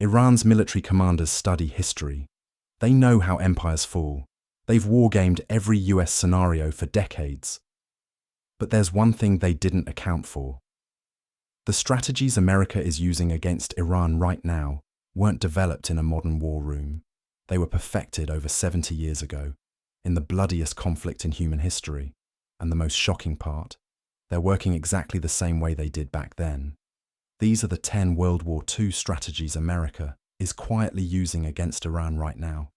Iran's military commanders study history. They know how empires fall. They've wargamed every US scenario for decades. But there's one thing they didn't account for. The strategies America is using against Iran right now weren't developed in a modern war room. They were perfected over 70 years ago, in the bloodiest conflict in human history. And the most shocking part, they're working exactly the same way they did back then. These are the 10 World War II strategies America is quietly using against Iran right now.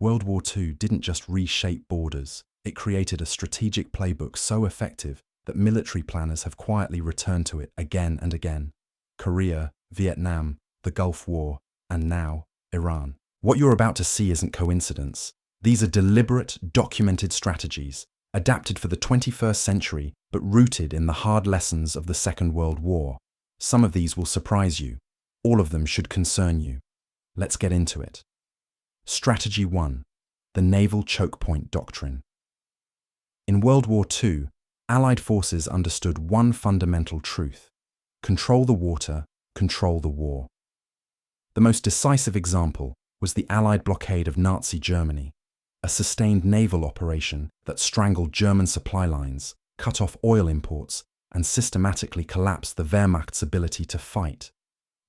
World War II didn't just reshape borders, it created a strategic playbook so effective that military planners have quietly returned to it again and again. Korea, Vietnam, the Gulf War, and now, Iran. What you're about to see isn't coincidence. These are deliberate, documented strategies, adapted for the 21st century, but rooted in the hard lessons of the Second World War. Some of these will surprise you. All of them should concern you. Let's get into it. Strategy 1. The Naval Chokepoint Doctrine. In World War II, Allied forces understood one fundamental truth: control the water, control the war. The most decisive example was the Allied blockade of Nazi Germany, a sustained naval operation that strangled German supply lines, cut off oil imports, and systematically collapsed the Wehrmacht's ability to fight.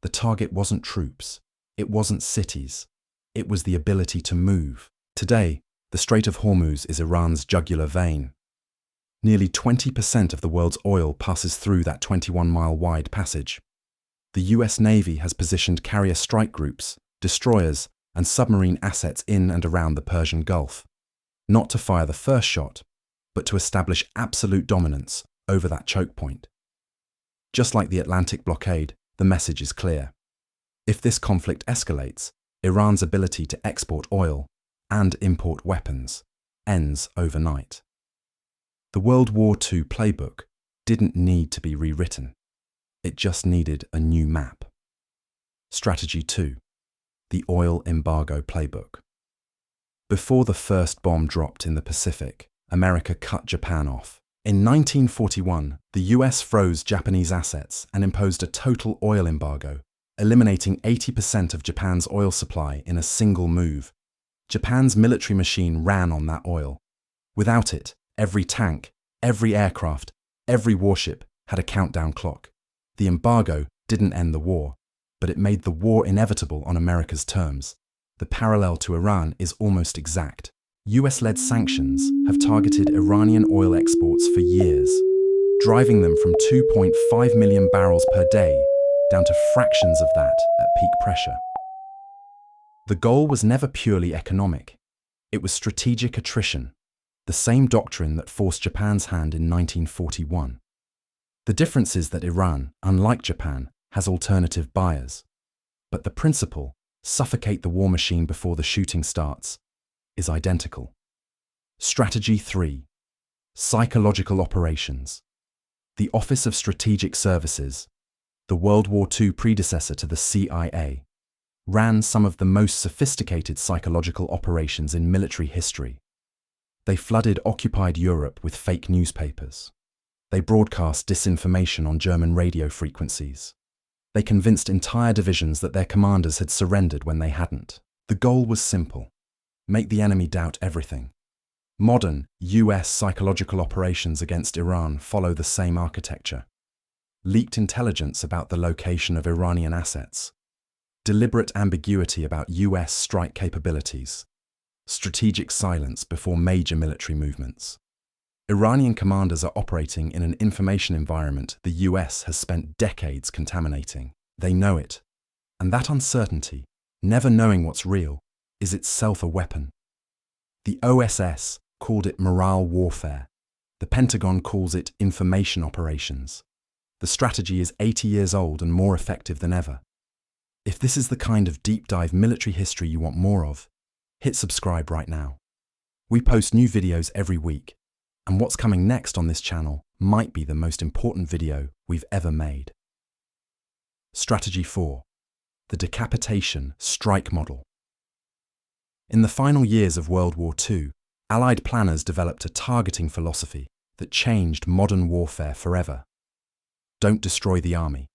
The target wasn't troops, it wasn't cities, it was the ability to move. Today, the Strait of Hormuz is Iran's jugular vein. Nearly 20% of the world's oil passes through that 21-mile-wide passage. The US Navy has positioned carrier strike groups, destroyers, and submarine assets in and around the Persian Gulf, not to fire the first shot, but to establish absolute dominance over that choke point. Just like the Atlantic blockade, the message is clear. If this conflict escalates, Iran's ability to export oil and import weapons ends overnight. The World War II playbook didn't need to be rewritten. It just needed a new map. Strategy 2. The Oil Embargo Playbook. Before the first bomb dropped in the Pacific, America cut Japan off. In 1941, the US froze Japanese assets and imposed a total oil embargo, eliminating 80% of Japan's oil supply in a single move. Japan's military machine ran on that oil. Without it, every tank, every aircraft, every warship had a countdown clock. The embargo didn't end the war, but it made the war inevitable on America's terms. The parallel to Iran is almost exact. US-led sanctions have targeted Iranian oil exports for years, driving them from 2.5 million barrels per day down to fractions of that at peak pressure. The goal was never purely economic. It was strategic attrition, the same doctrine that forced Japan's hand in 1941. The difference is that Iran, unlike Japan, has alternative buyers. But the principle, suffocate the war machine before the shooting starts, is identical. Strategy 3. Psychological operations. The Office of Strategic Services, the World War II predecessor to the CIA, ran some of the most sophisticated psychological operations in military history. They flooded occupied Europe with fake newspapers. They broadcast disinformation on German radio frequencies. They convinced entire divisions that their commanders had surrendered when they hadn't. The goal was simple: make the enemy doubt everything. Modern US psychological operations against Iran follow the same architecture. Leaked intelligence about the location of Iranian assets. Deliberate ambiguity about US strike capabilities. Strategic silence before major military movements. Iranian commanders are operating in an information environment the US has spent decades contaminating. They know it. And that uncertainty, never knowing what's real, is itself a weapon. The OSS called it morale warfare. The Pentagon calls it information operations. The strategy is 80 years old and more effective than ever. If this is the kind of deep dive military history you want more of, hit subscribe right now. We post new videos every week, and what's coming next on this channel might be the most important video we've ever made. Strategy 4. The Decapitation Strike Model. In the final years of World War II, Allied planners developed a targeting philosophy that changed modern warfare forever. Don't destroy the army.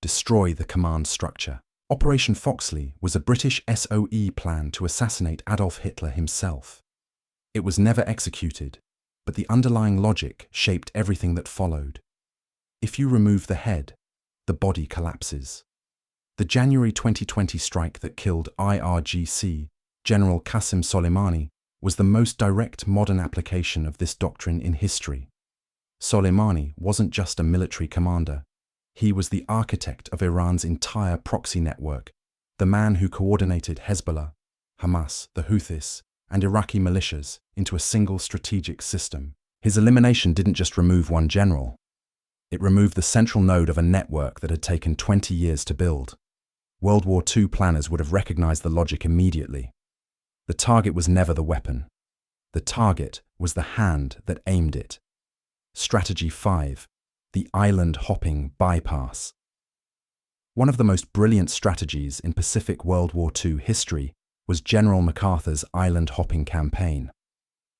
Destroy the command structure. Operation Foxley was a British SOE plan to assassinate Adolf Hitler himself. It was never executed, but the underlying logic shaped everything that followed. If you remove the head, the body collapses. The January 2020 strike that killed IRGC General Qasem Soleimani was the most direct modern application of this doctrine in history. Soleimani wasn't just a military commander. He was the architect of Iran's entire proxy network, the man who coordinated Hezbollah, Hamas, the Houthis, and Iraqi militias into a single strategic system. His elimination didn't just remove one general. It removed the central node of a network that had taken 20 years to build. World War II planners would have recognized the logic immediately. The target was never the weapon. The target was the hand that aimed it. Strategy 5. The island-hopping bypass. One of the most brilliant strategies in Pacific World War II history was General MacArthur's island-hopping campaign.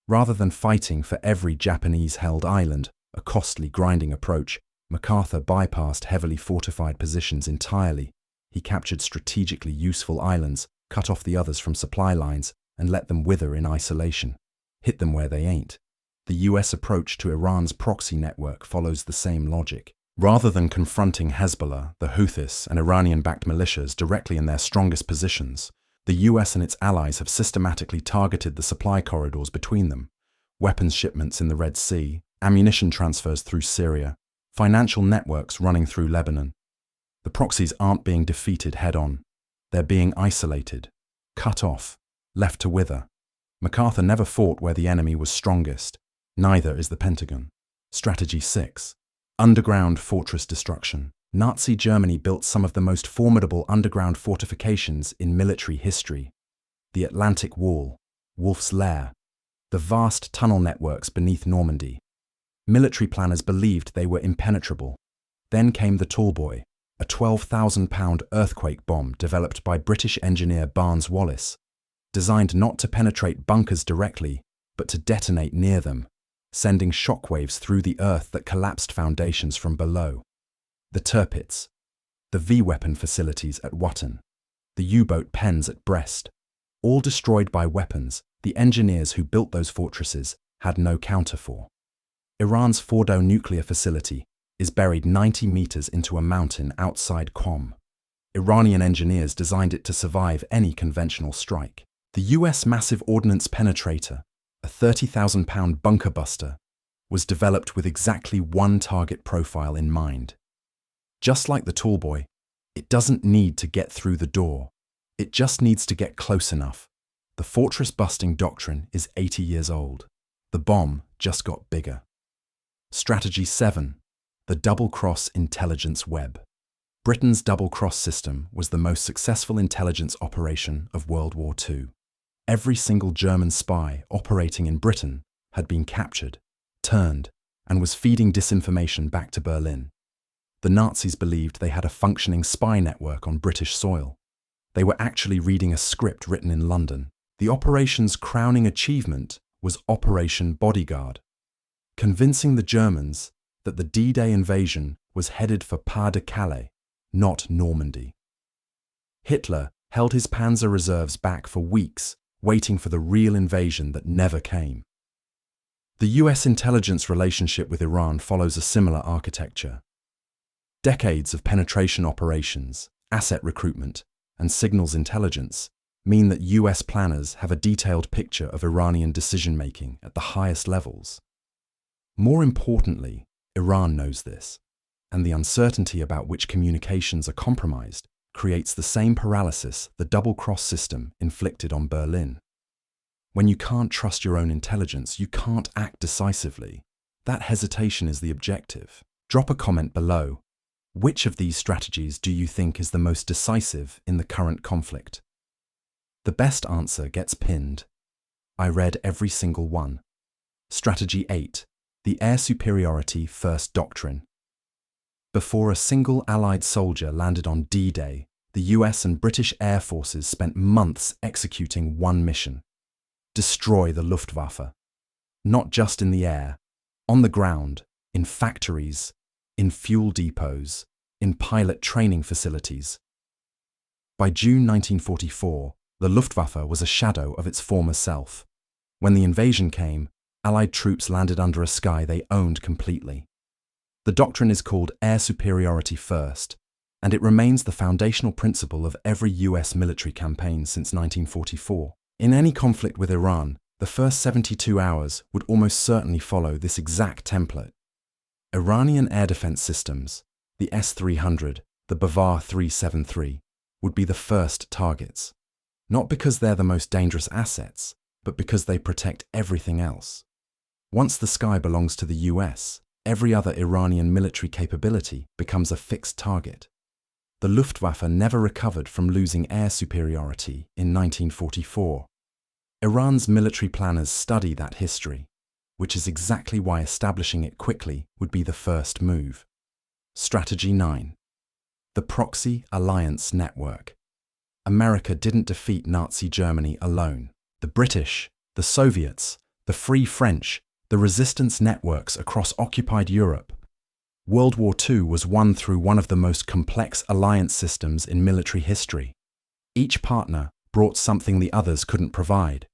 Rather than fighting for every Japanese-held island, a costly grinding approach, MacArthur bypassed heavily fortified positions entirely. He captured strategically useful islands, cut off the others from supply lines, and let them wither in isolation. Hit them where they ain't. The US approach to Iran's proxy network follows the same logic. Rather than confronting Hezbollah, the Houthis, and Iranian-backed militias directly in their strongest positions, the US and its allies have systematically targeted the supply corridors between them. Weapons shipments in the Red Sea, ammunition transfers through Syria, financial networks running through Lebanon. The proxies aren't being defeated head-on. They're being isolated, cut off, left to wither. MacArthur never fought where the enemy was strongest. Neither is the Pentagon. Strategy 6. Underground fortress destruction. Nazi Germany built some of the most formidable underground fortifications in military history. The Atlantic Wall, Wolf's Lair, the vast tunnel networks beneath Normandy. Military planners believed they were impenetrable. Then came the Tallboy, a 12,000-pound earthquake bomb developed by British engineer Barnes Wallis, designed not to penetrate bunkers directly, but to detonate near them, sending shockwaves through the earth that collapsed foundations from below. The Tirpitz, the V-weapon facilities at Wotton, the U-boat pens at Brest, all destroyed by weapons the engineers who built those fortresses had no counter for. Iran's Fordo nuclear facility is buried 90 meters into a mountain outside Qom. Iranian engineers designed it to survive any conventional strike. The US massive ordnance penetrator, a 30,000-pound bunker buster, was developed with exactly one target profile in mind. Just like the Tallboy, it doesn't need to get through the door. It just needs to get close enough. The fortress-busting doctrine is 80 years old. The bomb just got bigger. Strategy 7. The double-cross intelligence web. Britain's double-cross system was the most successful intelligence operation of World War II. Every single German spy operating in Britain had been captured, turned, and was feeding disinformation back to Berlin. The Nazis believed they had a functioning spy network on British soil. They were actually reading a script written in London. The operation's crowning achievement was Operation Bodyguard, convincing the Germans that the D-Day invasion was headed for Pas-de-Calais, not Normandy. Hitler held his panzer reserves back for weeks, waiting for the real invasion that never came. The US intelligence relationship with Iran follows a similar architecture. Decades of penetration operations, asset recruitment, and signals intelligence mean that US planners have a detailed picture of Iranian decision-making at the highest levels. More importantly, Iran knows this, and the uncertainty about which communications are compromised creates the same paralysis the double-cross system inflicted on Berlin. When you can't trust your own intelligence, you can't act decisively. That hesitation is the objective. Drop a comment below. Which of these strategies do you think is the most decisive in the current conflict? The best answer gets pinned. I read every single one. Strategy 8. The Air Superiority First Doctrine. Before a single Allied soldier landed on D-Day, the US and British Air Forces spent months executing one mission: destroy the Luftwaffe. Not just in the air, on the ground, in factories, in fuel depots, in pilot training facilities. By June 1944, the Luftwaffe was a shadow of its former self. When the invasion came, Allied troops landed under a sky they owned completely. The doctrine is called air superiority first, and it remains the foundational principle of every US military campaign since 1944. In any conflict with Iran, the first 72 hours would almost certainly follow this exact template. Iranian air defense systems, the S-300, the Bavar 373, would be the first targets. Not because they're the most dangerous assets, but because they protect everything else. Once the sky belongs to the US, every other Iranian military capability becomes a fixed target. The Luftwaffe never recovered from losing air superiority in 1944. Iran's military planners study that history, which is exactly why establishing it quickly would be the first move. Strategy 9. The Proxy Alliance Network. America didn't defeat Nazi Germany alone. The British, the Soviets, the Free French, the resistance networks across occupied Europe. World War II was won through one of the most complex alliance systems in military history. Each partner brought something the others couldn't provide.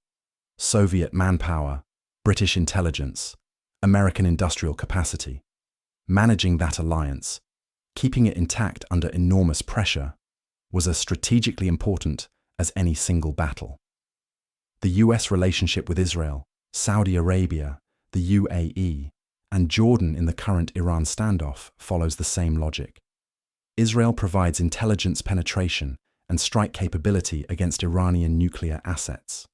Soviet manpower, British intelligence, American industrial capacity. Managing that alliance, keeping it intact under enormous pressure, was as strategically important as any single battle. The US relationship with Israel, Saudi Arabia, the UAE, and Jordan in the current Iran standoff follows the same logic. Israel provides intelligence penetration and strike capability against Iranian nuclear assets.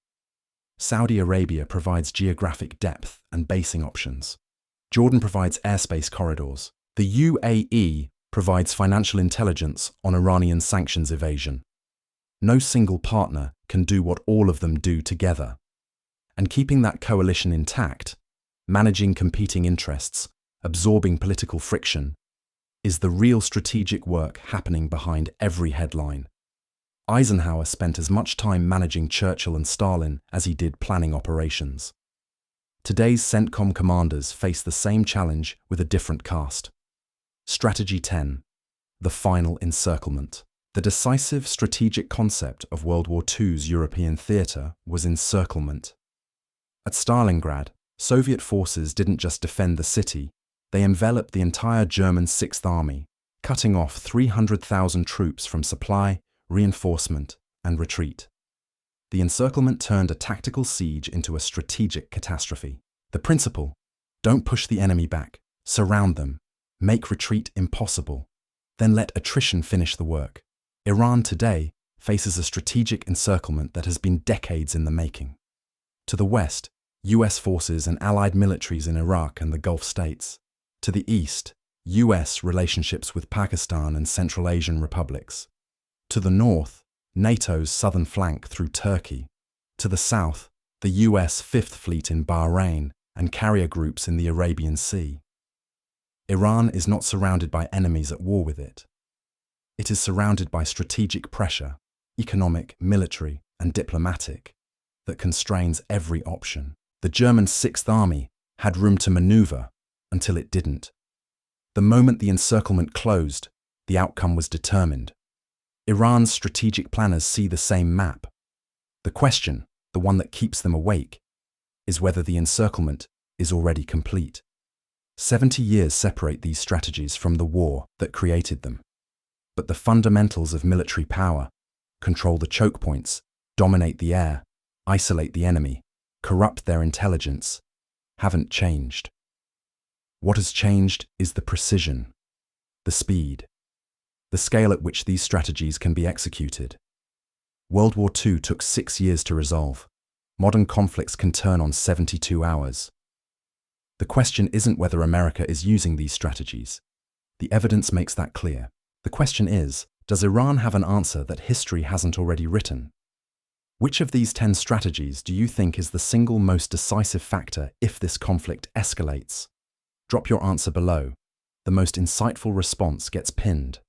Saudi Arabia provides geographic depth and basing options. Jordan provides airspace corridors. The UAE provides financial intelligence on Iranian sanctions evasion. No single partner can do what all of them do together. And keeping that coalition intact, managing competing interests, absorbing political friction, is the real strategic work happening behind every headline. Eisenhower spent as much time managing Churchill and Stalin as he did planning operations. Today's CENTCOM commanders face the same challenge with a different cast. Strategy 10. The Final Encirclement. The decisive strategic concept of World War II's European theatre was encirclement. At Stalingrad, Soviet forces didn't just defend the city, they enveloped the entire German Sixth Army, cutting off 300,000 troops from supply, reinforcement, and retreat. The encirclement turned a tactical siege into a strategic catastrophe. The principle: don't push the enemy back, surround them, make retreat impossible, then let attrition finish the work. Iran today faces a strategic encirclement that has been decades in the making. To the west, US forces and allied militaries in Iraq and the Gulf states. To the east, US relationships with Pakistan and Central Asian republics. To the north, NATO's southern flank through Turkey. To the south, the US Fifth Fleet in Bahrain and carrier groups in the Arabian Sea. Iran is not surrounded by enemies at war with it. It is surrounded by strategic pressure, economic, military, and diplomatic, that constrains every option. The German Sixth Army had room to maneuver until it didn't. The moment the encirclement closed, the outcome was determined. Iran's strategic planners see the same map. The question, the one that keeps them awake, is whether the encirclement is already complete. 70 years separate these strategies from the war that created them. But the fundamentals of military power, control the choke points, dominate the air, isolate the enemy, corrupt their intelligence, haven't changed. What has changed is the precision, the speed, the scale at which these strategies can be executed. World War II took 6 years to resolve. Modern conflicts can turn on 72 hours. The question isn't whether America is using these strategies. The evidence makes that clear. The question is, does Iran have an answer that history hasn't already written? Which of these 10 strategies do you think is the single most decisive factor if this conflict escalates? Drop your answer below. The most insightful response gets pinned.